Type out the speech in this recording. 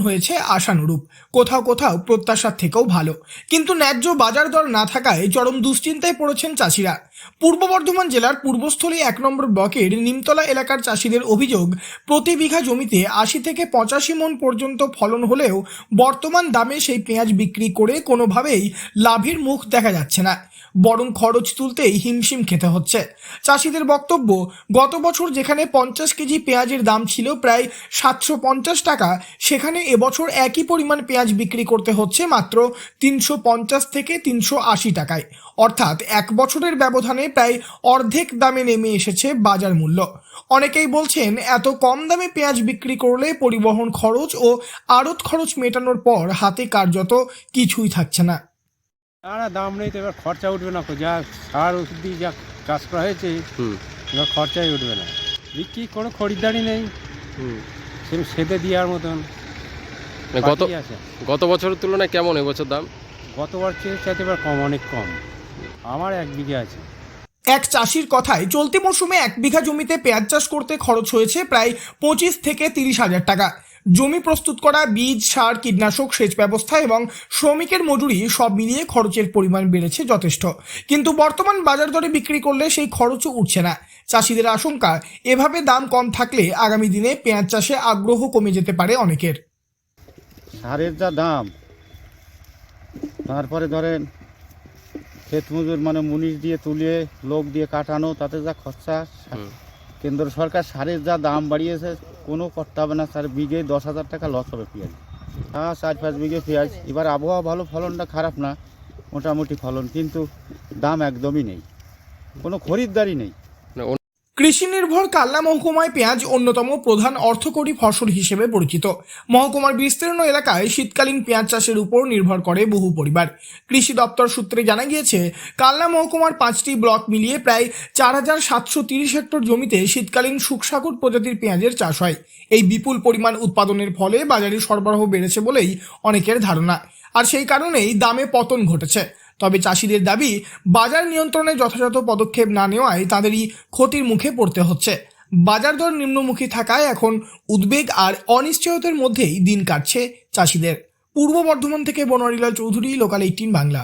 হয়েছে আশানুরূপ, কোথাও কোথাও প্রত্যাশার থেকেও ভালো, কিন্তু ন্যায্য বাজার দর না থাকায় চরম দুশ্চিন্তায় পড়েছেন চাষিরা। পূর্ব বর্ধমান জেলার পূর্বস্থলী 1 নম্বর ব্লকের নিমতলা এলাকার চাষিদের অভিযোগ, প্রতি বিঘা জমিতে 80 থেকে 85 মণ পর্যন্ত ফলন হলেও বর্তমান দামে সেই পেঁয়াজ বিক্রি করে কোনোভাবেই লাভের মুখ দেখা যাচ্ছে না, বরং খরচ তুলতেই হিমশিম খেতে হচ্ছে। চাষিদের বক্তব্য, গত বছর যেখানে 50 কেজি পেঁয়াজের দাম ছিল প্রায় 750 টাকা, সেখানে এবছর একই পরিমাণ পেঁয়াজ বিক্রি করতে হচ্ছে মাত্র 350 থেকে 380 টাকায়, অর্থাৎ 1 বছরের ব্যবধানে প্রায় অর্ধেক দামে নেমে এসেছে বাজার মূল্য। অনেকেই বলছেন, এত কম দামে পেঁয়াজ বিক্রি করলে পরিবহন খরচ ও আড়ত খরচ মেটানোর পর হাতে কার্যত কিছুই থাকছে না। দাম নেই তো এবার খরচা উঠবে না, যা সার ওষুধ দিয়ে যা চাষ করা হয়েছে এবার খরচাই উঠবে না, বিক্রি কোনো খরিদ্দারি নেই, সেরকম সেদে দেওয়ার মতন। গত বছরের তুলনায় কেমন এবছর দাম? গত বছরের চাইতে এবার কম, অনেক কম। আমার 1 বিঘা আছে। এক চাষির কথায়, চলতি মৌসুমে 1 বিঘা জমিতে পেঁয়াজ চাষ করতে খরচ হয়েছে প্রায় 25 থেকে 30 হাজার টাকা। জমি প্রস্তুত করা, বীজ, সার, কীটনাশক, সেচ ব্যবস্থা এবং শ্রমিকের মজুরি সব মিলিয়ে খরচের পরিমাণ বেড়েছে যথেষ্ট, কিন্তু বর্তমান বাজার দরে বিক্রি করলে সেই খরচও উঠছে না। চাষিদের আশঙ্কা, এভাবে দাম কম থাকলে আগামী দিনে পেঁয়াজ চাষে আগ্রহ কমে যেতে পারে অনেকের। সারের যা দাম, তারপরে ধরেন ক্ষেত মজুর মানে মুনিশ দিয়ে তুলিয়ে লোক দিয়ে কাটানো, তাতে যা খরচা, কেন্দ্র সরকার সারের যা দাম বাড়িয়েছে কোনো করতে হবে না। স্যার বিঘে 10,000 টাকা লস হবে পেঁয়াজ। 4-5 বিঘে পেঁয়াজ। এবার আবহাওয়া ভালো, ফলনটা খারাপ না, মোটামুটি ফলন, কিন্তু দাম একদমই নেই, কোনো খরিদ্দারি নেই। কৃষি নির্ভর কাল্লা মহকুমায় পেঁয়াজ অন্যতম প্রধান অর্থকরী ফসল হিসেবে পরিচিত। মহকুমার বিস্তীর্ণ এলাকায় শীতকালীন পেঁয়াজ চাষের উপর নির্ভর করে বহু পরিবার। কৃষি দপ্তর সূত্রে জানা গিয়েছে, কাল্লা মহকুমার 5টি ব্লক মিলিয়ে প্রায় 4730 হেক্টর জমিতে শীতকালীন শুকসাগর প্রজাতির পেঁয়াজের চাষ হয়। এই বিপুল পরিমাণ উৎপাদনের ফলে বাজারে সরবরাহ বেড়েছে বলেই অনেকের ধারণা, আর সেই কারণেই দামে পতন ঘটেছে। তবে চাষিদের দাবি, বাজার নিয়ন্ত্রণে যথাযথ পদক্ষেপ না নেওয়ায় তাদেরই ক্ষতির মুখে পড়তে হচ্ছে। বাজার দর নিম্নমুখী থাকায় এখন উদ্বেগ আর অনিশ্চয়তার মধ্যেই দিন কাটছে চাষিদের। পূর্ব বর্ধমান থেকে বনোয়ারিলাল চৌধুরী, লোকাল 18 বাংলা।